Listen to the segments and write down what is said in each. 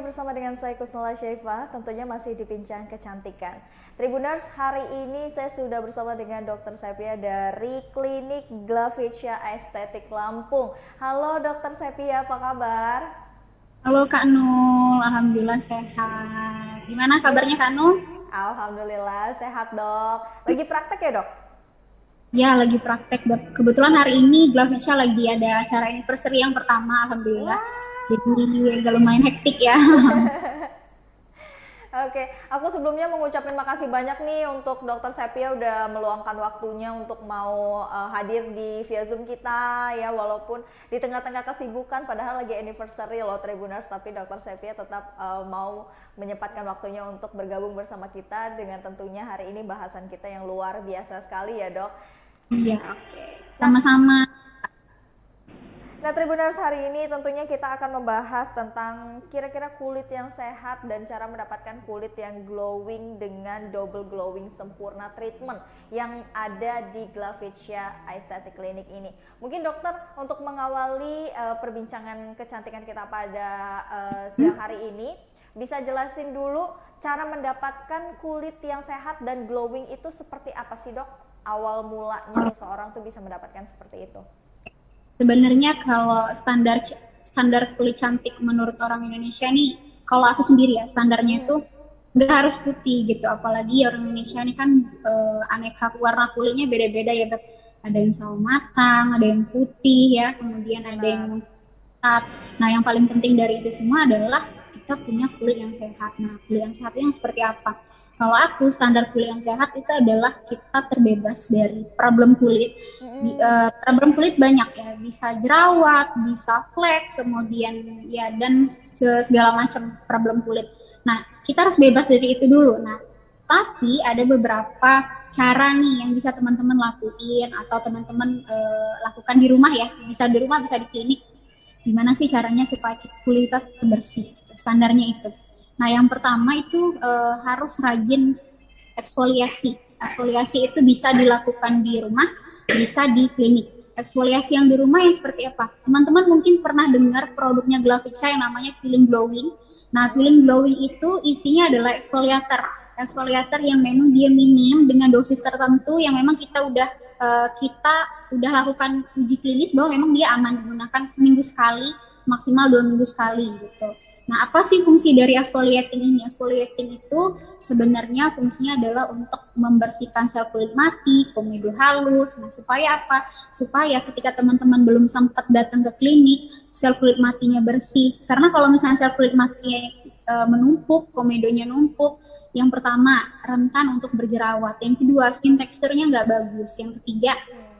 bersama dengan saya Kusnala Syaifah, tentunya masih di Bincang Kecantikan. Tribuners, hari ini saya sudah bersama dengan Dr. Sepia dari Klinik Glavicia Estetik Lampung. Halo Dr. Sepia, apa kabar? Halo Kak Nul, Alhamdulillah sehat. Gimana kabarnya Kak Nul? Alhamdulillah sehat dok. Lagi praktek ya dok? Ya lagi praktek. Kebetulan hari ini Glavicia lagi ada acara anniversary yang pertama, Alhamdulillah. Jadi Wow. agak lumayan hektik ya. Oke, aku sebelumnya mengucapkan makasih banyak nih untuk Dokter Sepia udah meluangkan waktunya untuk mau hadir di via Zoom kita ya, walaupun di tengah-tengah kesibukan padahal lagi anniversary loh Tribuners, tapi Dokter Sepia tetap mau menyempatkan waktunya untuk bergabung bersama kita dengan tentunya hari ini bahasan kita yang luar biasa sekali ya dok. Iya, oke. Nah, Sama-sama. Nah, Tribuners, hari ini tentunya kita akan membahas tentang kira-kira kulit yang sehat dan cara mendapatkan kulit yang glowing dengan double glowing sempurna treatment yang ada di Glavicia Aesthetic Clinic ini. Mungkin dokter untuk mengawali perbincangan kecantikan kita pada siang hari ini, bisa jelasin dulu cara mendapatkan kulit yang sehat dan glowing itu seperti apa sih dok? Awal mulanya seseorang tuh bisa mendapatkan seperti itu. Sebenarnya kalau standar standar kulit cantik menurut orang Indonesia nih, kalau aku sendiri ya standarnya itu nggak harus putih gitu. Apalagi orang Indonesia ini kan aneka warna kulitnya beda-beda ya, Beb. Ada yang sawo matang, ada yang putih ya, kemudian ada Benar. yang sehat. Nah, yang paling penting dari itu semua adalah kita punya kulit yang sehat. Nah, kulit yang sehat itu yang seperti apa? Kalau aku, standar kulit yang sehat itu adalah kita terbebas dari problem kulit. Problem kulit banyak ya, bisa jerawat, bisa flek, kemudian ya dan segala macam problem kulit. Nah, kita harus bebas dari itu dulu. Nah, tapi ada beberapa cara nih yang bisa teman-teman lakuin atau teman-teman lakukan di rumah ya. Bisa di rumah, bisa di klinik. Gimana sih caranya supaya kulit kita bersih? Standarnya itu. Nah, yang pertama itu harus rajin eksfoliasi. Eksfoliasi itu bisa dilakukan di rumah, bisa di klinik. Eksfoliasi yang di rumah yang seperti apa? Teman-teman mungkin pernah dengar produknya Glavica yang namanya Peeling Glowing. Nah, Peeling Glowing itu isinya adalah eksfoliator. Eksfoliator yang memang dia minim dengan dosis tertentu yang memang kita udah lakukan uji klinis bahwa memang dia aman digunakan seminggu sekali, maksimal 2 minggu sekali gitu. Nah, apa sih fungsi dari exfoliating ini? Exfoliating itu sebenarnya fungsinya adalah untuk membersihkan sel kulit mati, komedo halus. Nah, supaya apa? Supaya ketika teman-teman belum sempat datang ke klinik, sel kulit matinya bersih. Karena kalau misalnya sel kulit matinya menumpuk, komedonya numpuk, yang pertama rentan untuk berjerawat. Yang kedua, skin teksturnya nggak bagus. Yang ketiga,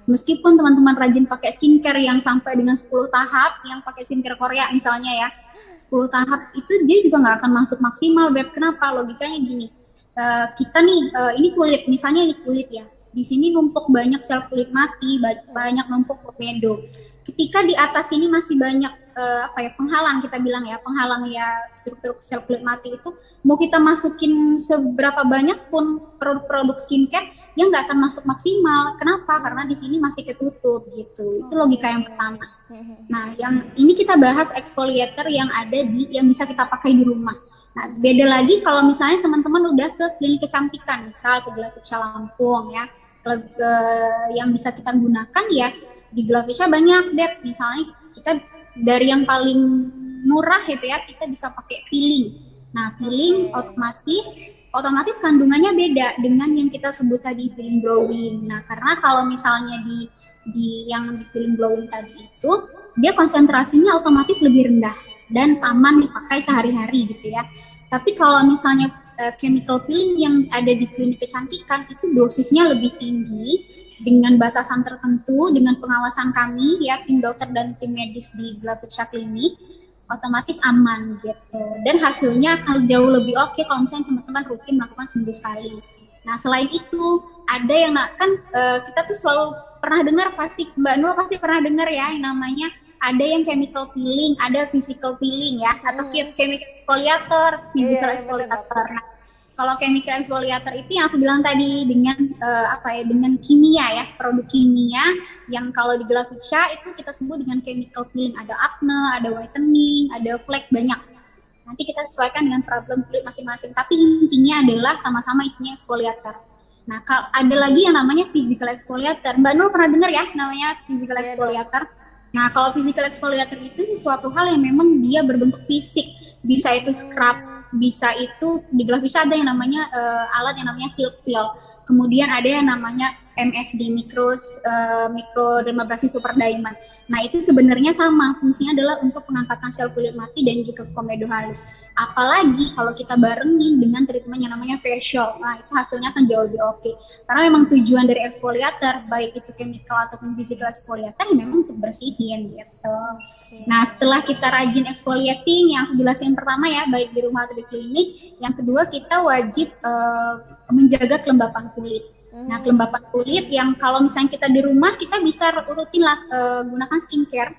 meskipun teman-teman rajin pakai skincare yang sampai dengan 10 tahap, yang pakai skincare Korea misalnya ya, 10 tahap itu dia juga nggak akan masuk maksimal, Beb. Kenapa? Logikanya gini, kita nih, ini kulit, misalnya ini kulit ya, di sini numpuk banyak sel kulit mati, banyak numpuk komedo. Ketika di atas ini masih banyak apa ya, penghalang, kita bilang ya, penghalang ya, struktur sel kulit mati itu, mau kita masukin seberapa banyak pun produk-produk skincare, yang nggak akan masuk maksimal. Kenapa? Karena di sini masih ketutup gitu. Itu Oke. logika yang pertama. Nah, yang ini kita bahas exfoliator yang ada yang bisa kita pakai di rumah. Nah, beda lagi kalau misalnya teman-teman udah ke klinik kecantikan, misal ke Glavicia Lampung ya. Yang bisa kita gunakan ya di Glavicia banyak deh. Misalnya kita dari yang paling murah itu ya, kita bisa pakai peeling. Nah, peeling Oke. otomatis kandungannya beda dengan yang kita sebut tadi peeling glowing. Nah, karena kalau misalnya di yang di peeling glowing tadi itu dia konsentrasinya otomatis lebih rendah dan aman dipakai sehari-hari gitu ya. Tapi kalau misalnya chemical peeling yang ada di klinik kecantikan itu dosisnya lebih tinggi dengan batasan tertentu, dengan pengawasan kami ya, tim dokter dan tim medis di Glavicia Clinic, otomatis aman gitu. Dan hasilnya akan jauh lebih oke kalau misalnya teman-teman rutin melakukan seminggu sekali. Nah, selain itu ada yang kan kita tuh selalu pernah dengar, pasti Mbak Nul pasti pernah dengar ya yang namanya ada yang chemical peeling, ada physical peeling ya, atau chemical exfoliator, Iya, physical iya bener dok. exfoliator. Nah, kalau chemical exfoliator itu yang aku bilang tadi dengan apa ya, dengan kimia ya, produk kimia yang kalau di Glavicia itu kita sebut dengan chemical peeling. Ada acne, ada whitening, ada flek, banyak. Nanti kita sesuaikan dengan problem kulit masing-masing. Tapi intinya adalah sama-sama isinya exfoliator. Nah, ada lagi yang namanya physical exfoliator. Mbak Nur pernah dengar ya namanya physical exfoliator? Nah, kalau physical exfoliator itu sesuatu hal yang memang dia berbentuk fisik. Bisa itu scrub, bisa itu di Glavisia ada yang namanya alat yang namanya silk peel. Kemudian ada yang namanya MSD, microdermabrasion super diamond. Nah, itu sebenarnya sama, fungsinya adalah untuk pengangkatan sel kulit mati dan juga komedo halus. Apalagi kalau kita barengin dengan treatment yang namanya facial, nah itu hasilnya akan jauh lebih oke. Karena memang tujuan dari exfoliator, baik itu chemical ataupun physical exfoliator, memang untuk bersihin gitu. Nah, setelah kita rajin exfoliating, yang aku jelasin pertama ya, baik di rumah atau di klinik. Yang kedua, kita wajib menjaga kelembapan kulit. Nah, kelembapan kulit yang kalau misalnya kita di rumah, kita bisa rutin gunakan skincare.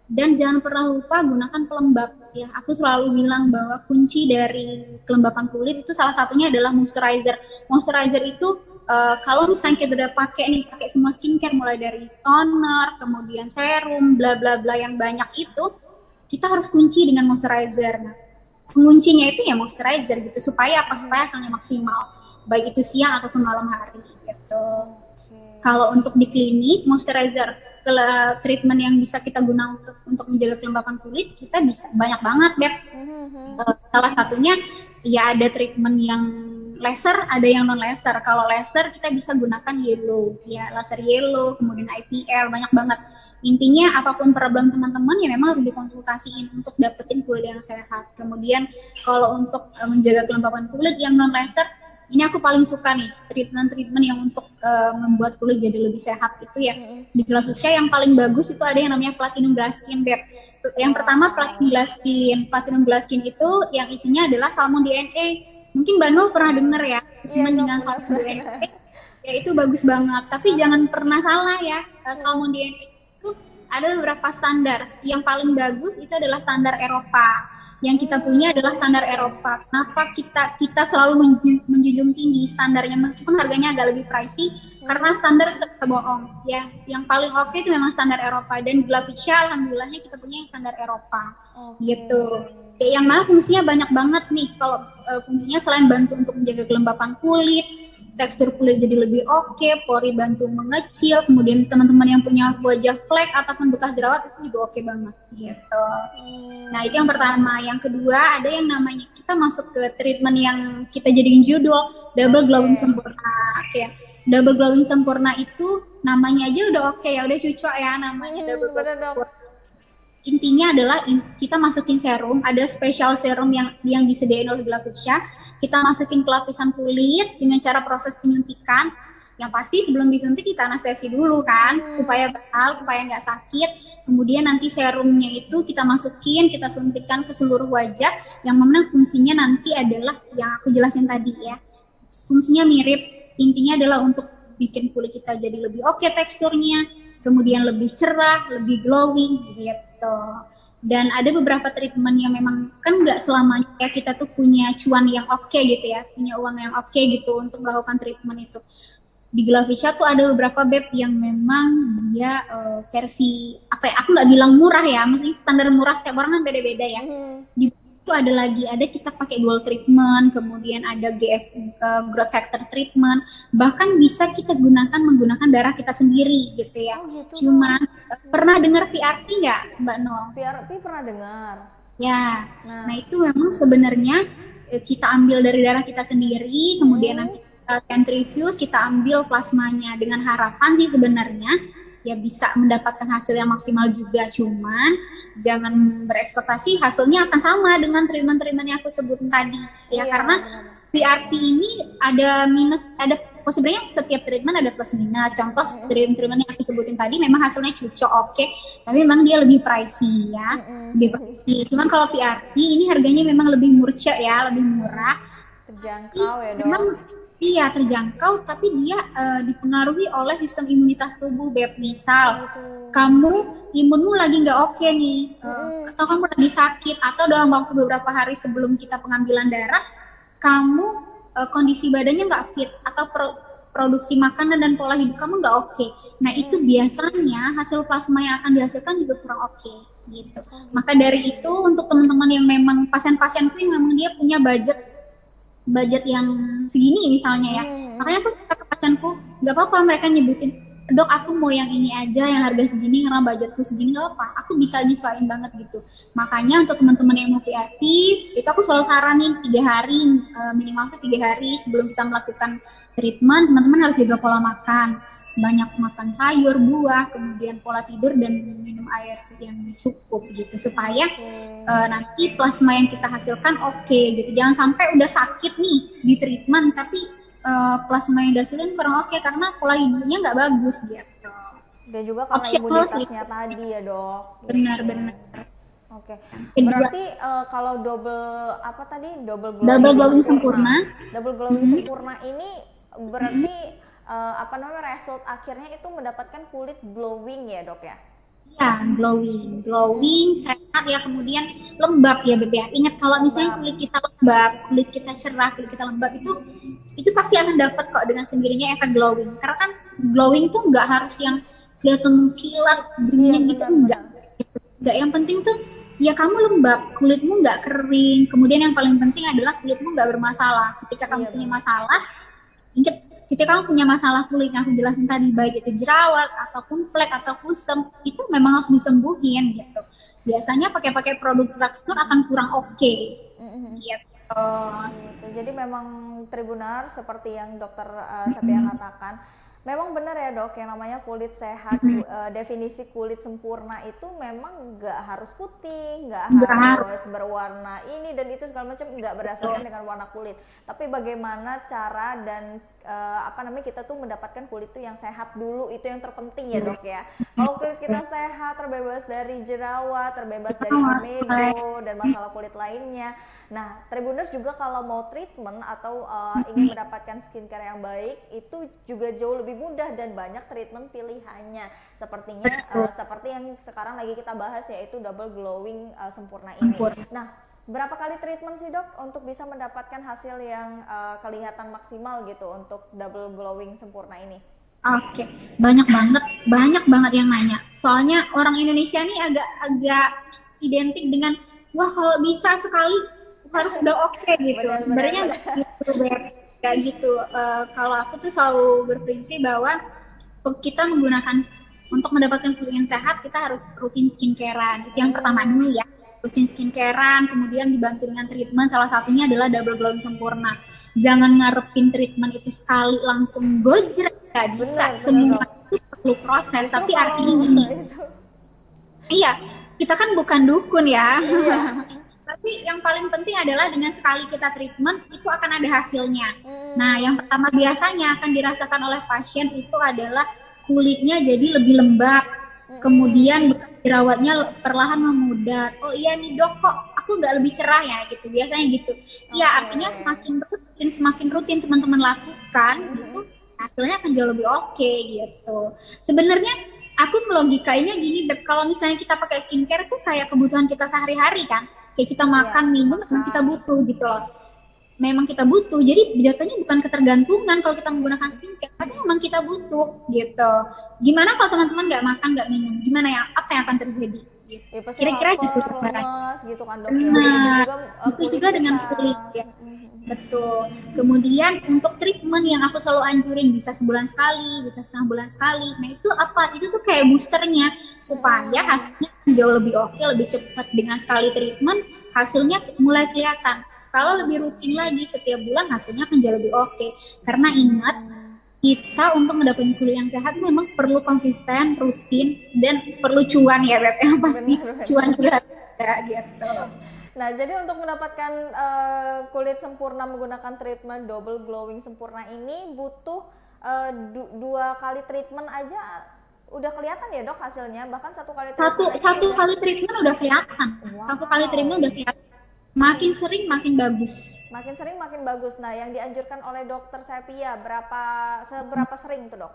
Dan jangan pernah lupa gunakan pelembab. Ya, aku selalu bilang bahwa kunci dari kelembapan kulit itu salah satunya adalah moisturizer. Moisturizer itu kalau misalnya kita udah pakai semua skincare, mulai dari toner, kemudian serum, bla bla bla yang banyak itu, kita harus kunci dengan moisturizer. Nah, penguncinya itu ya moisturizer gitu, supaya hasilnya maksimal, baik itu siang ataupun malam hari gitu. Kalau untuk di klinik, moisturizer treatment yang bisa kita gunakan untuk menjaga kelembapan kulit, kita bisa banyak banget, Beb. Salah satunya ya ada treatment yang laser, ada yang non laser. Kalau laser kita bisa gunakan yellow, ya laser yellow, kemudian IPL, banyak banget. Intinya apapun problem teman-teman ya memang harus dikonsultasiin untuk dapetin kulit yang sehat. Kemudian kalau untuk menjaga kelembapan kulit yang non laser, ini aku paling suka nih, treatment yang untuk membuat kulit jadi lebih sehat itu ya. Di Glavisia yang paling bagus itu ada yang namanya Platinum Glass Skin, Beb. Yang pertama Platinum Glass Skin. Platinum Glass Skin itu yang isinya adalah salmon DNA. Mungkin Mbak Nul pernah dengar ya, dengan salmon DNA. Ya itu bagus banget, tapi jangan pernah salah ya, salmon DNA itu ada beberapa standar. Yang paling bagus itu adalah standar Eropa. Yang kita punya adalah standar Eropa. Kenapa kita selalu menjunjung tinggi standarnya meskipun harganya agak lebih pricey, karena standar itu bisa bohong ya. Yang paling oke itu memang standar Eropa, dan Glavisia alhamdulillahnya kita punya yang standar Eropa gitu. Ya, yang mana fungsinya banyak banget nih. Kalau fungsinya selain bantu untuk menjaga kelembapan kulit, tekstur kulit jadi lebih oke, pori bantu mengecil, kemudian teman-teman yang punya wajah flek ataupun bekas jerawat itu juga oke banget gitu. Nah, itu yang pertama. Yang kedua, ada yang namanya, kita masuk ke treatment yang kita jadiin judul double glowing sempurna. Oke. Double glowing sempurna itu namanya aja udah oke ya, udah cocok ya namanya double glowing sempurna. Intinya adalah kita masukin serum, ada special serum yang disediain oleh Glavisia. Kita masukin ke lapisan kulit dengan cara proses penyuntikan. Yang pasti sebelum disuntik kita anestesi dulu kan, supaya bakal, supaya nggak sakit. Kemudian nanti serumnya itu kita masukin, kita suntikkan ke seluruh wajah. Yang mana fungsinya nanti adalah yang aku jelasin tadi ya. Fungsinya mirip, intinya adalah untuk bikin kulit kita jadi lebih oke teksturnya, kemudian lebih cerah, lebih glowing gitu. Dan ada beberapa treatment yang memang kan nggak selamanya ya kita tuh punya cuan yang oke gitu ya, punya uang yang oke gitu untuk melakukan treatment itu. Di Glavisia tuh ada beberapa Beb yang memang dia versi apa ya, aku nggak bilang murah ya, mesti standar murah setiap orang kan beda-beda ya. Di itu ada kita pakai gold treatment, kemudian ada growth factor treatment, bahkan bisa kita menggunakan darah kita sendiri gitu ya. Cuman pernah dengar PRP nggak, Mbak Nol? PRP pernah dengar. Ya, nah itu memang sebenarnya kita ambil dari darah kita sendiri, kemudian nanti kita centrifuge, kita ambil plasmanya dengan harapan sih sebenarnya ya bisa mendapatkan hasil yang maksimal juga, cuman jangan berekspektasi hasilnya akan sama dengan treatment-treatment yang aku sebutin tadi ya, karena PRP ini ada minus, ada sebenarnya setiap treatment ada plus minus. Contoh treatment yang aku sebutin tadi memang hasilnya cocok oke, tapi memang dia lebih pricey ya, lebih pricey. Cuman kalau PRP ini harganya memang lebih murah ya, lebih murah, terjangkau ya dong. Memang iya terjangkau, tapi dia dipengaruhi oleh sistem imunitas tubuh, Beb. Misal kamu imunmu lagi nggak oke nih, atau kamu lagi sakit, atau dalam waktu beberapa hari sebelum kita pengambilan darah, kamu kondisi badannya nggak fit, atau produksi makanan dan pola hidup kamu nggak oke. Nah itu biasanya hasil plasma yang akan dihasilkan juga kurang oke. gitu. Maka dari itu untuk teman-teman yang memang pasien-pasienku yang memang dia punya budget yang segini misalnya ya, makanya aku suka ke pasienku, nggak apa-apa mereka nyebutin, dok aku mau yang ini aja yang harga segini karena budgetku segini, nggak apa, aku bisa nyesuaiin banget gitu. Makanya untuk teman-teman yang mau PRP itu aku selalu saranin 3 hari, minimal tuh 3 hari sebelum kita melakukan treatment, teman-teman harus jaga pola makan, banyak makan sayur, buah, kemudian pola tidur dan minum air yang cukup gitu supaya nanti plasma yang kita hasilkan oke gitu. Jangan sampai udah sakit nih di treatment tapi plasma yang dihasilin kurang oke karena pola hidupnya nggak bagus gitu. Dan juga karena Optional sih. imunitasnya tadi ya dok. Benar-benar. Oke. Kedua, Berarti kalau double apa tadi double glowing sempurna. Double glowing sempurna ini berarti apa namanya result akhirnya itu mendapatkan kulit glowing ya dok ya? Ya, glowing, sehat ya, kemudian lembab ya Beb ya. Ingat kalau misalnya kulit kita lembab, kulit kita cerah, kulit kita lembab itu pasti akan dapat kok dengan sendirinya efek glowing. Karena kan glowing tuh nggak harus yang kelihatan kilat, berminyak gitu, enggak. Enggak, yang penting tuh ya kamu lembab, kulitmu nggak kering. Kemudian yang paling penting adalah kulitmu nggak bermasalah. Ketika kamu punya masalah, ingat ketika kamu punya masalah kulit yang aku jelasin tadi, baik itu jerawat ataupun flek atau kusem, itu memang harus disembuhin gitu. Biasanya pakai produk drugstore akan kurang oke. Gitu. Jadi memang Tribunar seperti yang dokter Sapia katakan, memang benar ya dok, yang namanya kulit sehat, definisi kulit sempurna itu memang nggak harus putih, nggak harus berwarna ini dan itu segala macam, nggak berdasarkan dengan warna kulit, tapi bagaimana cara dan apa namanya kita tuh mendapatkan kulit tuh yang sehat dulu, itu yang terpenting ya dok ya. Kalau kulit kita sehat, terbebas dari jerawat, terbebas dari komedo dan masalah kulit lainnya. Nah, Tribuners juga kalau mau treatment atau ingin mendapatkan skincare yang baik, itu juga jauh lebih mudah dan banyak treatment pilihannya. Sepertinya seperti yang sekarang lagi kita bahas, yaitu double glowing sempurna ini. Nah, berapa kali treatment sih dok untuk bisa mendapatkan hasil yang kelihatan maksimal gitu untuk double glowing sempurna ini? Oke, banyak banget yang nanya. Soalnya orang Indonesia nih agak identik dengan wah kalau bisa sekali harus udah oke gitu. Sebenarnya nggak gitu, kayak gitu. Kalau aku tuh selalu berprinsip bahwa kita menggunakan untuk mendapatkan kulit yang sehat, kita harus rutin skincarean. Itu yang pertama dulu ya. Rutin skincarean, kemudian dibantu dengan treatment. Salah satunya adalah double glowing sempurna. Jangan ngarepin treatment itu sekali langsung gojrek, nggak bisa. Semua itu perlu proses. Tapi artinya gini. Iya, kita kan bukan dukun ya. Tapi yang paling penting adalah dengan sekali kita treatment itu akan ada hasilnya. Nah, yang pertama biasanya akan dirasakan oleh pasien itu adalah kulitnya jadi lebih lembab. Kemudian jerawatnya perlahan memudar. Oh iya nih dok, kok aku nggak lebih cerah ya gitu. Biasanya gitu. Iya, artinya semakin rutin teman-teman lakukan gitu, hasilnya akan jauh lebih oke gitu. Sebenarnya aku ngelogikainnya gini Beb, kalau misalnya kita pakai skincare tuh kayak kebutuhan kita sehari-hari kan, kayak kita makan, minum, memang kita butuh gitu loh. Memang kita butuh, jadi jatuhnya bukan ketergantungan kalau kita menggunakan skincare, tapi memang kita butuh gitu. Gimana kalau teman-teman nggak makan, nggak minum, gimana ya, apa yang akan terjadi? Ya, kira-kira gitu lemas, gitu kan dok. Nah, itu juga dengan kulit ya. Betul. Kemudian untuk treatment yang aku selalu anjurin bisa sebulan sekali, bisa setengah bulan sekali. Nah itu apa? Itu tuh kayak boosternya supaya hasilnya jauh lebih oke, lebih cepat. Dengan sekali treatment hasilnya mulai kelihatan. Kalau lebih rutin lagi setiap bulan hasilnya akan jauh lebih oke. Karena ingat kita untuk mendapatkan kulit yang sehat memang perlu konsisten, rutin, dan perlu cuan ya Beb. Yang pasti cuan juga ya gitu. Nah, jadi untuk mendapatkan kulit sempurna menggunakan treatment double glowing sempurna ini butuh 2 kali treatment aja udah kelihatan ya dok hasilnya, bahkan 1 kali treatment satu kali treatment udah kelihatan. 1 kali treatment udah kelihatan. Makin sering makin bagus. Makin sering makin bagus. Nah, yang dianjurkan oleh dokter Sapia seberapa sering tuh dok?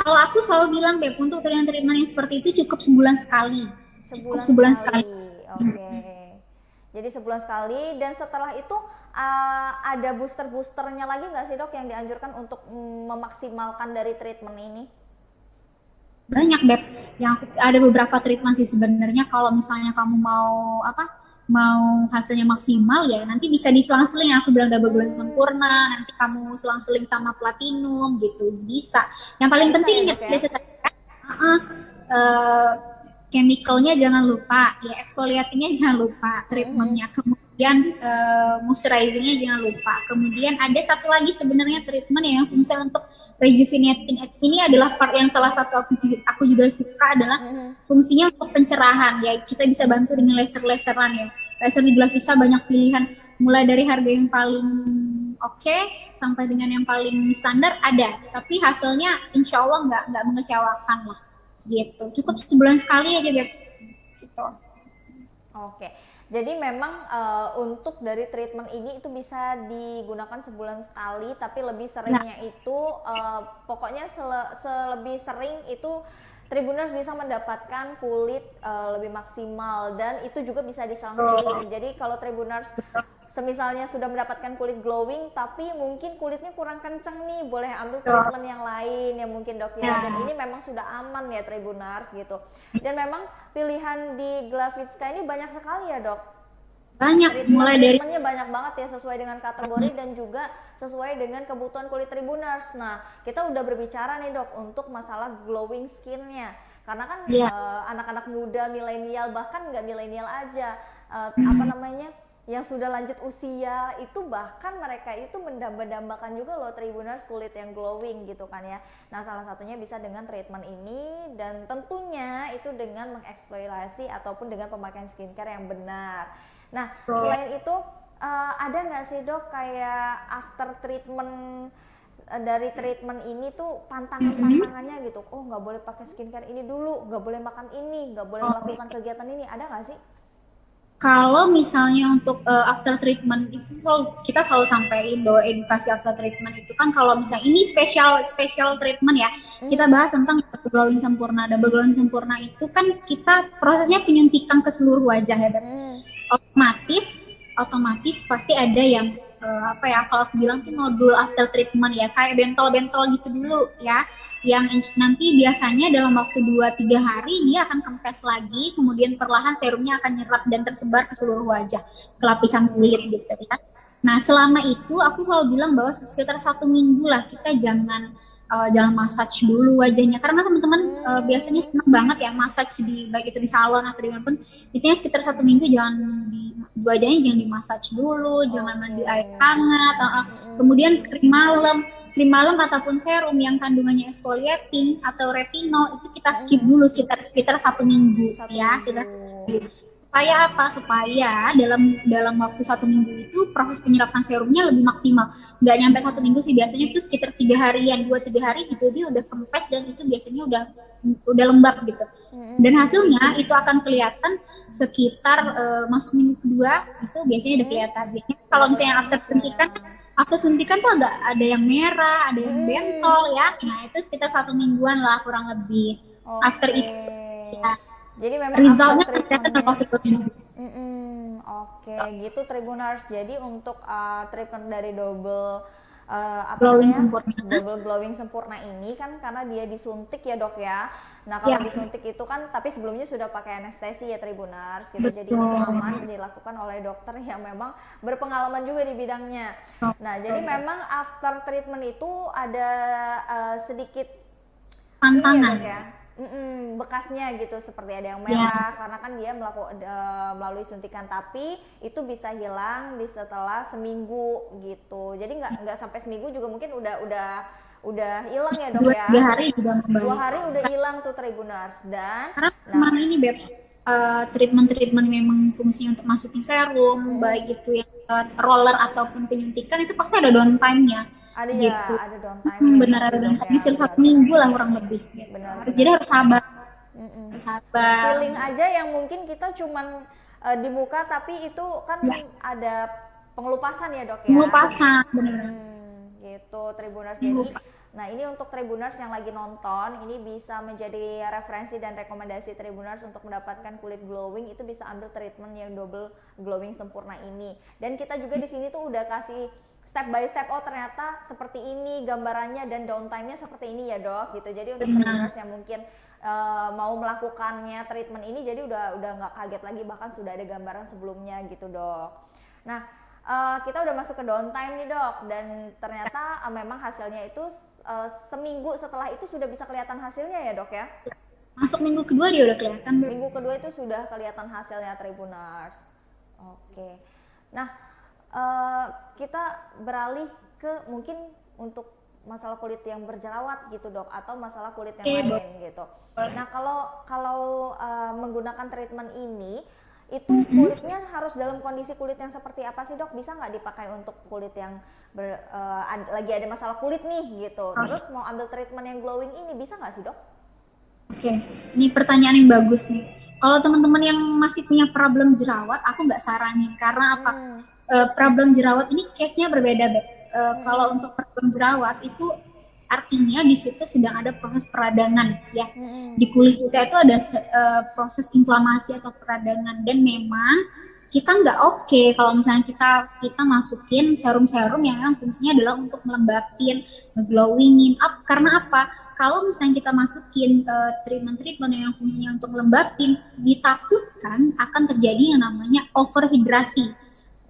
Kalau aku selalu bilang Beb, untuk treatment yang seperti itu cukup sebulan sekali. Cukup sebulan sekali. Oke. Jadi sebulan sekali, dan setelah itu ada boosternya lagi nggak sih dok yang dianjurkan untuk memaksimalkan dari treatment ini? Banyak Beb, yang ada beberapa treatment sih sebenarnya. Kalau misalnya kamu mau mau hasilnya maksimal ya nanti bisa diselang-seling, aku bilang double glowing Hmm, sempurna, nanti kamu selang-seling sama platinum gitu bisa. Yang paling bisa penting ya ingat dok ya? uh, uh, chemicalnya jangan lupa, ya exfoliatingnya jangan lupa, Mm-mm. treatmentnya, kemudian moisturizingnya jangan lupa, kemudian ada satu lagi sebenarnya treatment yang fungsi untuk rejuvenating. Ini adalah part yang salah satu aku juga suka adalah Mm-mm. fungsinya untuk pencerahan, ya kita bisa bantu dengan laser-laseran ya. Laser di Glavisa banyak pilihan, mulai dari harga yang paling oke sampai dengan yang paling standar ada, tapi hasilnya insya Allah nggak mengecewakan lah gitu. Cukup sebulan sekali aja Beb gitu. Oke, jadi memang untuk dari treatment ini itu bisa digunakan sebulan sekali, tapi lebih Ya, seringnya itu pokoknya selebih sering itu Tribuners bisa mendapatkan kulit lebih maksimal dan itu juga bisa diselang-seling. Jadi kalau Tribuners semisalnya sudah mendapatkan kulit glowing tapi mungkin kulitnya kurang kenceng nih, boleh ambil treatment yang lain yang mungkin dok ya, dan ini memang sudah aman ya Tribunars gitu. Dan memang pilihan di Glavitska ini banyak sekali ya dok, banyak mulai dari treatmentnya banyak banget ya sesuai dengan kategori dan juga sesuai dengan kebutuhan kulit Tribuners. Nah kita udah berbicara nih dok untuk masalah glowing skinnya, karena kan ya anak-anak muda milenial bahkan nggak milenial aja, apa namanya, yang sudah lanjut usia itu bahkan mereka itu mendamba-dambakan juga loh Tribuners kulit yang glowing gitu kan ya. Nah salah satunya bisa dengan treatment ini dan tentunya itu dengan mengeksplorasi ataupun dengan pemakaian skincare yang benar. Nah selain itu ada nggak sih dok kayak after treatment dari treatment ini tuh pantangan-pantangannya gitu, oh nggak boleh pakai skincare ini dulu, nggak boleh makan ini, nggak boleh melakukan kegiatan ini, ada nggak sih? kalau misalnya untuk after treatment itu kita selalu sampaikan bahwa edukasi after treatment itu kan kalau misalnya ini spesial treatment ya, kita Mhm. bahas tentang double glowing sempurna. Double glowing sempurna itu kan kita prosesnya penyuntikan ke seluruh wajah ya, Hmm. otomatis otomatis pasti ada yang apa ya, kalau aku bilang tuh nodul after treatment ya, kayak bentol-bentol gitu dulu ya, yang nanti biasanya dalam waktu 2-3 hari dia akan kempes lagi, kemudian perlahan serumnya akan nyerap dan tersebar ke seluruh wajah, ke lapisan kulit gitu ya. Nah selama itu aku selalu bilang bahwa sekitar 1 minggu lah kita jangan massage dulu wajahnya, karena teman-teman biasanya Hmm. seneng banget ya massage di baik itu di salon atau di mana pun, itu ya sekitar 1 minggu jangan di wajahnya jangan dimassage dulu, jangan Oke. mandi air hangat, kemudian Mm-mm. krim malam ataupun serum yang kandungannya exfoliating atau retinol itu kita skip Mm-mm. dulu sekitar sekitar 1 minggu Satu ya, kita minggu. supaya apa, supaya dalam dalam waktu 1 minggu itu proses penyerapan serumnya lebih maksimal. Nggak nyampe 1 minggu sih, biasanya itu sekitar 3 harian, 2-3 hari gitu dia udah kempes dan itu biasanya udah lembab gitu. Dan Mm-mm. hasilnya itu akan kelihatan sekitar masuk minggu kedua, itu biasanya udah Mm-mm. kelihatan. Biasanya kalau Udah misalnya kelihatan. after suntikan tuh agak ada yang merah, ada yang Mm-mm. bentol ya. Nah itu sekitar 1 mingguan lah kurang lebih. After Oke. itu ya, Jadi memang after resultnya kelihatan dalam treatmentnya. waktu 2 minggu. Oke, gitu Tribuners. Jadi untuk treatment dari double apa Glowing namanya, sempurna. double glowing sempurna ini kan karena dia disuntik ya dok ya. Nah kalau Ya, disuntik itu kan, tapi sebelumnya sudah pakai anestesi ya Tribuners gitu. Jadi ini betul. aman dan dilakukan oleh dokter yang memang berpengalaman juga di bidangnya. Nah jadi memang after treatment itu ada sedikit ini ya Pantangan. dok ya, bekasnya gitu seperti ada yang Ya, merah karena kan dia melalui suntikan, tapi itu bisa hilang di setelah seminggu gitu. Jadi nggak sampai seminggu juga mungkin udah hilang ya dok dua ya. tiga hari juga 2 hari membaik. udah hilang tuh Tribuners. Dan Karena nah, memang ini Beb, treatment-treatment memang fungsinya untuk masukin serum, baik itu yang roller ataupun penyuntikan itu pasti ada downtime-nya ada ya, gitu. ada downtime-nya Benar pasti ada dok downtime ya, sekitar satu benar-benar. minggu lah kurang lebih gitu. Benar-benar. Jadi harus sabar, harus sabar. Peeling aja yang mungkin kita cuman di muka, tapi itu kan Ya, ada pengelupasan ya dok ya. pengelupasan benar. Gitu Tribuners. Jadi Pengelupasan. nah ini untuk Tribuners yang lagi nonton, ini bisa menjadi referensi dan rekomendasi Tribuners untuk mendapatkan kulit glowing, itu bisa ambil treatment yang double glowing sempurna ini. Dan kita juga di sini tuh udah kasih step by step, oh ternyata seperti ini gambarannya dan downtime-nya seperti ini ya dok gitu. Jadi untuk Tribuners yang mungkin mau melakukannya treatment ini, jadi udah nggak kaget lagi, bahkan sudah ada gambaran sebelumnya gitu dok. Nah kita udah masuk ke downtime nih dok, dan ternyata memang hasilnya itu seminggu setelah itu sudah bisa kelihatan hasilnya ya dok ya? Masuk minggu kedua dia udah kelihatan. Minggu kedua itu sudah kelihatan hasilnya Tribuners. Oke. Nah kita beralih ke mungkin untuk masalah kulit yang berjerawat gitu dok, atau masalah kulit yang lain gitu. Nah kalau menggunakan treatment ini itu kulitnya harus dalam kondisi kulit yang seperti apa sih dok? Bisa nggak dipakai untuk kulit yang lagi ada masalah kulit nih gitu, terus mau ambil treatment yang glowing ini, bisa nggak sih dok? Oke, ini pertanyaan yang bagus nih. Kalau teman-teman yang masih punya problem jerawat, aku nggak saranin, karena apa? Problem jerawat ini case-nya berbeda, Beb. Kalau untuk problem jerawat itu artinya di situ sedang ada proses peradangan ya. Di kulit kita itu ada proses inflamasi atau peradangan, dan memang kita nggak oke kalau misalnya kita masukin serum-serum yang memang fungsinya adalah untuk melembapin, ngeglowingin up. Karena apa? Kalau misalnya kita masukin treatment-treatment yang fungsinya untuk melembapin, ditakutkan akan terjadi yang namanya overhidrasi,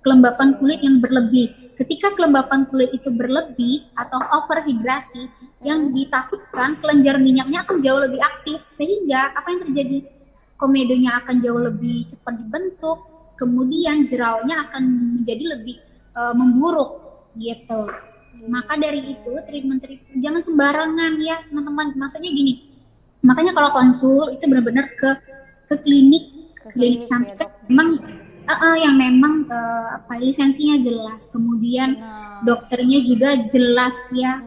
kelembapan kulit yang berlebih. Ketika kelembapan kulit itu berlebih atau overhidrasi, yang ditakutkan kelenjar minyaknya akan jauh lebih aktif, sehingga apa yang terjadi? Komedonya akan jauh lebih cepat dibentuk, kemudian jerawatnya akan menjadi lebih memburuk gitu. Maka dari itu treatment jangan sembarangan ya teman-teman. Maksudnya gini, makanya kalau konsul itu benar-benar ke klinik cantik kan, memang yang memang lisensinya jelas, kemudian dokternya juga jelas ya.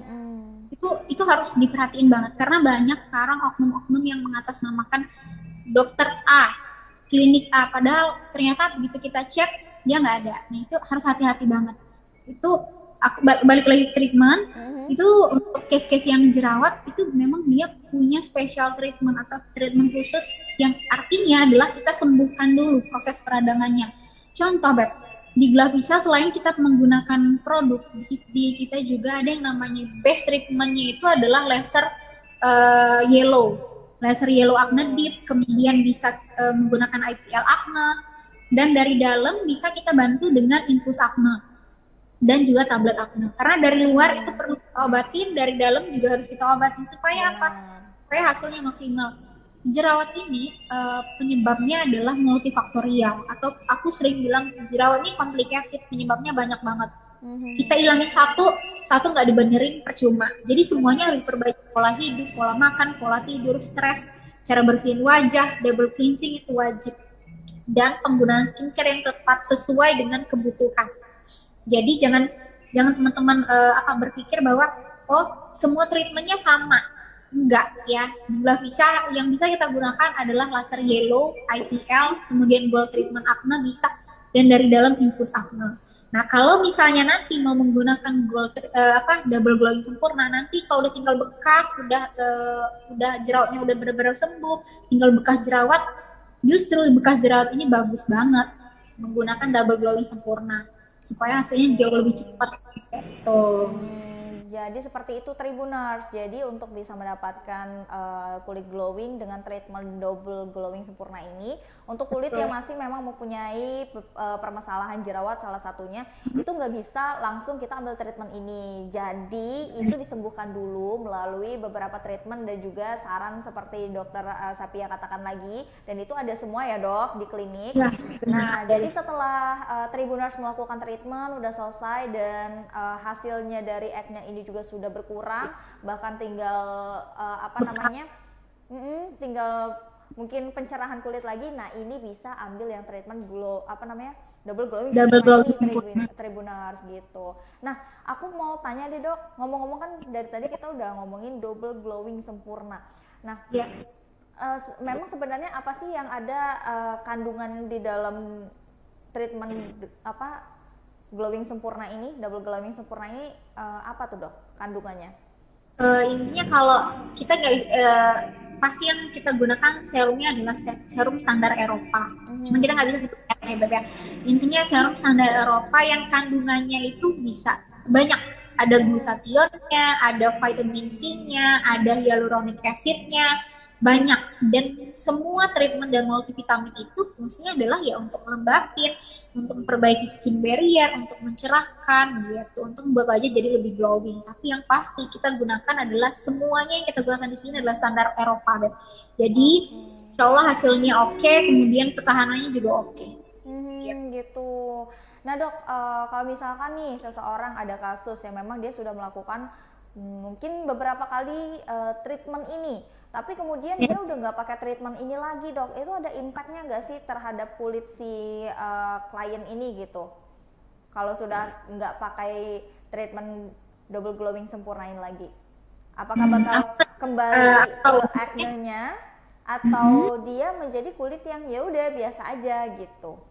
Itu harus diperhatiin banget, karena banyak sekarang oknum-oknum yang mengatasnamakan dokter A, klinik A, padahal ternyata begitu kita cek dia nggak ada. Nah itu harus hati-hati banget. Itu aku balik lagi treatment, itu untuk case-case yang jerawat itu memang dia punya special treatment atau treatment khusus yang artinya adalah kita sembuhkan dulu proses peradangannya. Contoh Beb, di Glavisa selain kita menggunakan produk, di kita juga ada yang namanya best treatmentnya itu adalah laser yellow acne deep, kemudian bisa menggunakan IPL acne, dan dari dalam bisa kita bantu dengan infus acne dan juga tablet acne. Karena dari luar itu perlu kita obatin, dari dalam juga harus kita obatin supaya apa? Supaya hasilnya maksimal. Jerawat ini penyebabnya adalah multifaktorial, atau aku sering bilang jerawat ini complicated, penyebabnya banyak banget. Kita hilangin satu nggak dibenerin percuma. Jadi semuanya harus diperbaiki, pola hidup, pola makan, pola tidur, stres, cara bersihin wajah, double cleansing itu wajib, dan penggunaan skincare yang tepat sesuai dengan kebutuhan. Jadi jangan teman-teman berpikir bahwa semua treatmentnya sama. Enggak ya. Di Glavisa yang bisa kita gunakan adalah laser yellow, IPL, kemudian gold treatment acne bisa, dan dari dalam infus acne. Nah kalau misalnya nanti mau menggunakan double glowing sempurna, nanti kalau udah tinggal bekas, udah jerawatnya udah benar-benar sembuh, tinggal bekas jerawat, justru bekas jerawat ini bagus banget menggunakan double glowing sempurna supaya hasilnya jauh lebih cepat gitu. Jadi seperti itu Tribuners. Jadi untuk bisa mendapatkan kulit glowing dengan treatment double glowing sempurna ini, untuk kulit yang masih memang mempunyai permasalahan jerawat salah satunya, itu nggak bisa langsung kita ambil treatment ini. Jadi itu disembuhkan dulu melalui beberapa treatment dan juga saran seperti dokter Sapia katakan lagi, dan itu ada semua ya dok di klinik. Nah jadi setelah Tribuners melakukan treatment udah selesai dan hasilnya dari acne ini juga sudah berkurang, bahkan tinggal tinggal mungkin pencerahan kulit lagi. Nah ini bisa ambil yang treatment double glowing Tribuners gitu. Nah aku mau tanya deh dok, ngomong-ngomong kan dari tadi kita udah ngomongin double glowing sempurna. Nah memang sebenarnya apa sih yang ada kandungan di dalam treatment glowing sempurna ini, double glowing sempurna ini, apa tuh dok kandungannya? Intinya kalau kita pasti yang kita gunakan serumnya adalah serum standar Eropa. Cuma kita nggak bisa sebut ya. Intinya serum standar Eropa yang kandungannya itu bisa banyak. Ada glutathionnya, ada vitamin C-nya, ada hyaluronic acid-nya, banyak, dan semua treatment dan multivitamin itu fungsinya adalah ya untuk melembabin, untuk memperbaiki skin barrier, untuk mencerahkan gitu, untuk membuat wajah jadi lebih glowing. Tapi yang pasti kita gunakan adalah semuanya yang kita gunakan di sini adalah standar Eropa, Beb. Jadi insya Allah hasilnya oke, kemudian ketahanannya juga oke. Gitu. Nah dok, kalau misalkan nih seseorang ada kasus yang memang dia sudah melakukan mungkin beberapa kali treatment ini, tapi kemudian dia udah nggak pakai treatment ini lagi dok, itu ada impactnya nggak sih terhadap kulit si klien ini gitu? Kalau sudah nggak pakai treatment double glowing sempurnain lagi, apakah bakal kembali ke acne-nya atau dia menjadi kulit yang ya udah biasa aja gitu?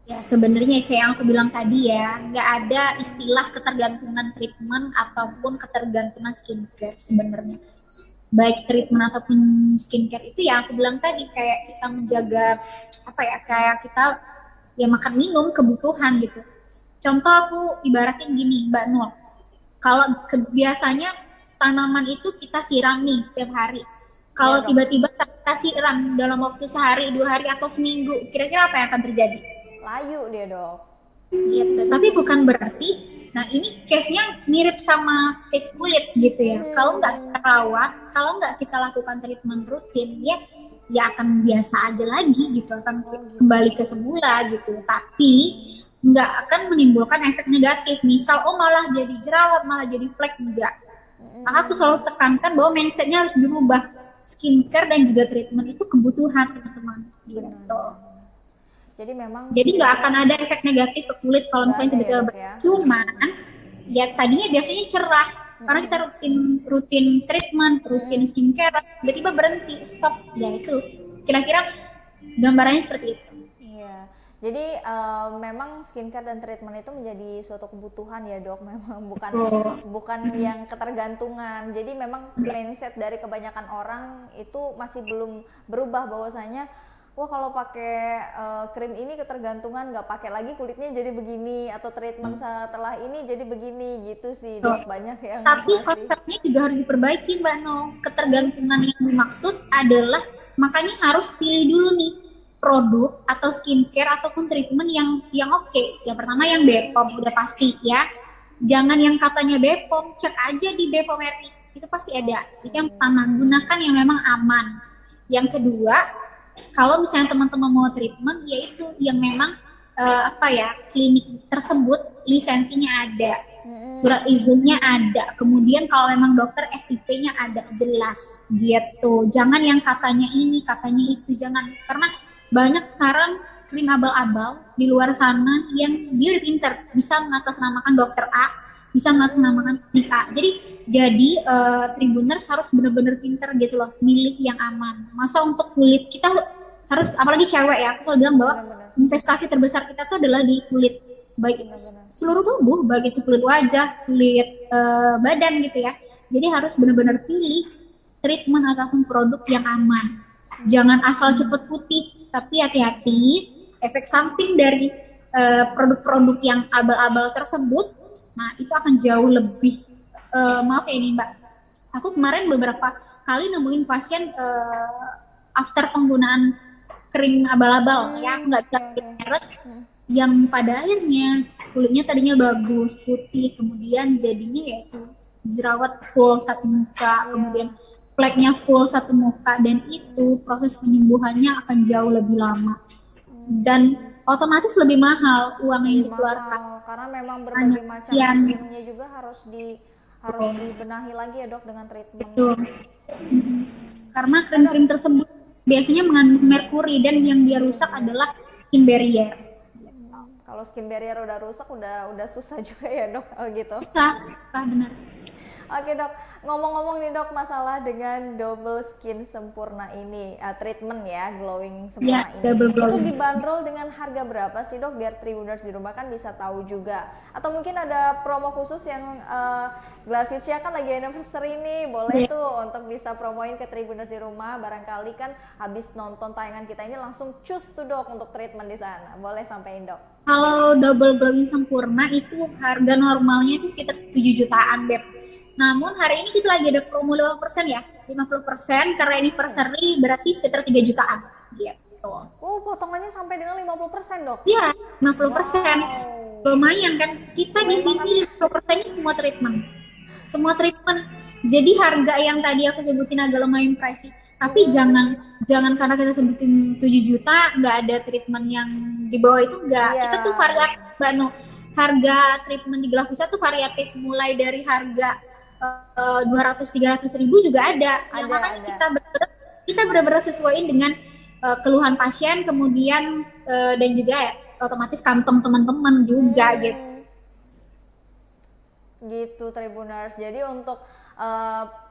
Ya sebenarnya kayak yang aku bilang tadi ya, nggak ada istilah ketergantungan treatment ataupun ketergantungan skincare sebenarnya. Baik treatment ataupun skincare itu ya aku bilang tadi, kayak kita menjaga apa ya, kayak kita ya makan minum kebutuhan gitu. Contoh aku ibaratin gini Mbak Nul, kalau biasanya tanaman itu kita siram nih setiap hari. Kalau tiba-tiba kita siram dalam waktu sehari, 2 hari, atau seminggu, kira-kira apa yang akan terjadi? Layu dia dok. Gitu. Tapi bukan berarti, nah ini case-nya mirip sama case kulit gitu ya. Kalau nggak kita rawat, kalau nggak kita lakukan treatment rutin, ya akan biasa aja lagi gitu, akan kembali ke semula gitu. Tapi nggak akan menimbulkan efek negatif. Misal, malah jadi jerawat, malah jadi flek, enggak. Maka aku selalu tekankan bahwa mindset-nya harus dirubah. Skincare dan juga treatment itu kebutuhan teman-teman. Gitu. Jadi nggak akan ada efek negatif ke kulit kalau misalnya tiba-tiba cuman ya tadinya biasanya cerah karena kita rutin treatment, rutin skincare, tiba-tiba berhenti, stop, ya itu kira-kira gambarannya seperti itu. Iya, jadi memang skincare dan treatment itu menjadi suatu kebutuhan ya dok, memang bukan yang ketergantungan. Jadi memang mindset dari kebanyakan orang itu masih belum berubah bahwasanya wah kalau pakai krim ini ketergantungan, nggak pakai lagi kulitnya jadi begini, atau treatment setelah ini jadi begini gitu sih dok. Banyak yang tapi konsepnya juga harus diperbaiki Mbak No. Ketergantungan yang dimaksud adalah makanya harus pilih dulu nih produk atau skincare ataupun treatment yang oke. Yang pertama yang BPOM udah pasti ya, jangan yang katanya BPOM, cek aja di BPOM RI, itu pasti ada. Itu yang pertama, gunakan yang memang aman. Yang kedua, kalau misalnya teman-teman mau treatment, yaitu yang memang klinik tersebut lisensinya ada, surat izinnya ada, kemudian kalau memang dokter SIP-nya ada jelas gitu. Jangan yang katanya ini, katanya itu, jangan. Karena banyak sekarang krim abal-abal di luar sana yang dia udah pinter, bisa mengatasnamakan dokter A, bisa mengatasnamakan klinik A. Jadi Tribuners harus benar-benar pinter gitu loh, milih yang aman. Masa untuk kulit kita harus, apalagi cewek ya, aku selalu bilang bahwa investasi terbesar kita tuh adalah di kulit, baik seluruh tubuh, baik itu kulit wajah, kulit badan gitu ya. Jadi harus benar-benar pilih treatment ataupun produk yang aman. Jangan asal cepet putih, tapi hati-hati efek samping dari produk-produk yang abal-abal tersebut. Nah itu akan jauh lebih maaf ya ini Mbak, aku kemarin beberapa kali nemuin pasien after penggunaan krim abal-abal, ya aku nggak bisa merek, yang pada akhirnya kulitnya tadinya bagus, putih, kemudian jadinya yaitu jerawat full satu muka, kemudian fleknya full satu muka, dan itu proses penyembuhannya akan jauh lebih lama dan otomatis lebih mahal uang yang dikeluarkan. Karena memang berbagai macam skinnya juga harus dibenahi lagi ya dok dengan treatment. Betul. Karena krim-krim tersebut biasanya mengandung merkuri dan yang dia rusak adalah skin barrier. Kalau skin barrier udah rusak udah susah juga ya dok gitu. Susah benar. Oke dok, ngomong-ngomong nih dok masalah dengan double skin sempurna ini, treatment ya glowing sempurna ini, double glowing. Itu dibanderol dengan harga berapa sih dok biar Tribuners di rumah kan bisa tahu juga, atau mungkin ada promo khusus yang Glavicia kan lagi anniversary nih, boleh tuh untuk bisa promoin ke Tribuners di rumah, barangkali kan habis nonton tayangan kita ini langsung cus tuh dok untuk treatment di sana, boleh sampein dok. Kalau double glowing sempurna itu harga normalnya itu sekitar 7 jutaan Beb. Namun hari ini kita lagi ada promo 50% ya. 50% karena anniversary berarti sekitar 3 jutaan gitu. Oh, potongannya sampai dengan 50% dok? Iya, 50%. Wow. Lumayan kan? Kita di Lumayan sini banget. 50%-nya semua treatment. Semua treatment. Jadi harga yang tadi aku sebutin agak lumayan pricey. Tapi jangan karena kita sebutin 7 juta nggak ada treatment yang di bawah itu enggak. Iya. Kita tuh variatif, Mbak No. Harga treatment di Glavisa tuh variatif mulai dari harga 200-300 ribu juga ada. Yang makanya kita benar-benar sesuaiin dengan keluhan pasien, kemudian dan juga otomatis kantong teman-teman juga gitu. Gitu Tribuners. Jadi untuk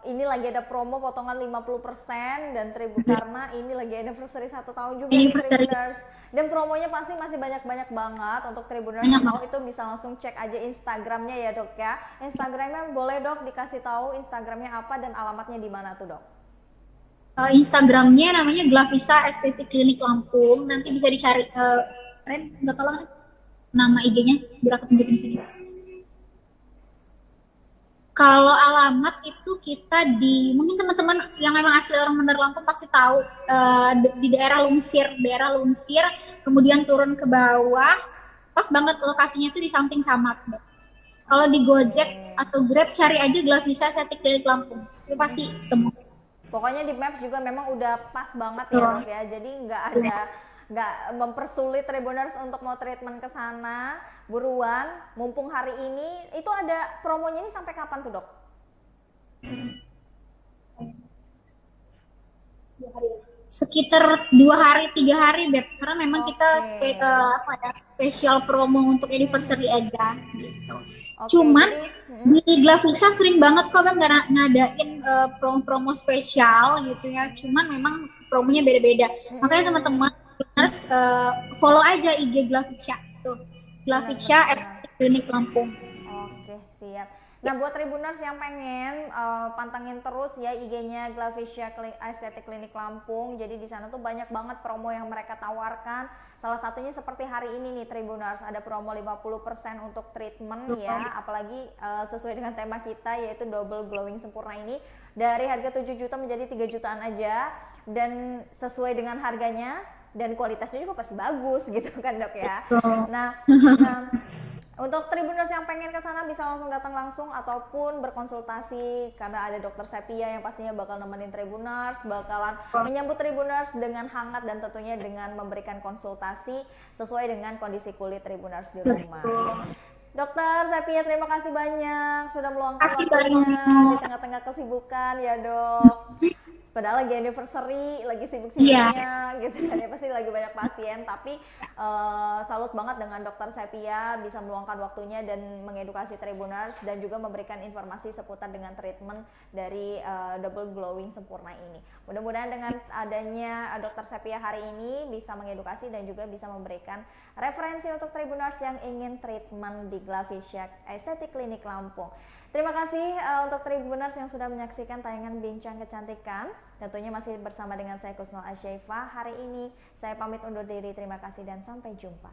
ini lagi ada promo potongan 50% dan karena ini lagi anniversary 1 tahun juga nih Tribuners. Dan promonya pasti masih banyak-banyak banget untuk Tribuners yang mau itu bisa langsung cek aja Instagramnya ya dok ya. Instagramnya boleh dok dikasih tahu Instagramnya apa dan alamatnya di mana tuh dok? Instagramnya namanya Glavisa Estetik Klinik Lampung. Nanti bisa dicari. Ren, nggak tolong nama IG-nya biar aku tunjukin di sini. Kalau alamat itu kita mungkin teman-teman yang memang asli orang Bandar Lampung pasti tahu di daerah Lunsir, kemudian turun ke bawah, pas banget lokasinya itu di samping Samart. Kalau di Gojek atau Grab cari aja Glavisa Estetik Klinik Lampung, itu pasti ketemu. Pokoknya di Maps juga memang udah pas banget ya dok ya, jadi nggak mempersulit Tribuners untuk mau treatment ke sana. Buruan, mumpung hari ini itu ada promonya ini sampai kapan tuh dok? Sekitar 2-3 hari Beb, karena memang kita spesial promo untuk anniversary aja gitu. Cuman di Glavisa sering banget kok Beb ngadain promo-promo spesial gitu ya, cuman memang promonya beda-beda. Makanya teman-teman harus follow aja IG Glavisa tuh. Glavisa Estetik Klinik Lampung. Oke, siap. Nah, buat Tribuners yang pengen pantengin terus ya IG-nya Glavisa Estetik Klinik Lampung. Jadi di sana tuh banyak banget promo yang mereka tawarkan. Salah satunya seperti hari ini nih Tribuners, ada promo 50% untuk treatment ya, apalagi sesuai dengan tema kita yaitu double glowing sempurna ini dari harga 7 juta menjadi 3 jutaan aja dan sesuai dengan harganya dan kualitasnya juga pasti bagus gitu kan dok ya. Nah untuk Tribuners yang pengen ke sana bisa langsung datang langsung ataupun berkonsultasi karena ada Dokter Sepia yang pastinya bakal nemenin Tribuners, bakalan menyambut Tribuners dengan hangat dan tentunya dengan memberikan konsultasi sesuai dengan kondisi kulit Tribuners di rumah. Dokter Sepia, terima kasih banyak sudah meluangkan waktunya di tengah-tengah kesibukan ya dok. Padahal lagi anniversary, lagi sibuk-sibuknya gitu kan ya, pasti lagi banyak pasien, tapi salut banget dengan Dokter Sepia bisa meluangkan waktunya dan mengedukasi Tribuners dan juga memberikan informasi seputar dengan treatment dari double glowing sempurna ini. Mudah-mudahan dengan adanya Dokter Sepia hari ini bisa mengedukasi dan juga bisa memberikan referensi untuk Tribuners yang ingin treatment di Glavisa Estetik Klinik Lampung. Terima kasih untuk Tribuners yang sudah menyaksikan tayangan Bincang Kecantikan. Tentunya masih bersama dengan saya Kusnul Asyaifah. Hari ini saya pamit undur diri. Terima kasih dan sampai jumpa.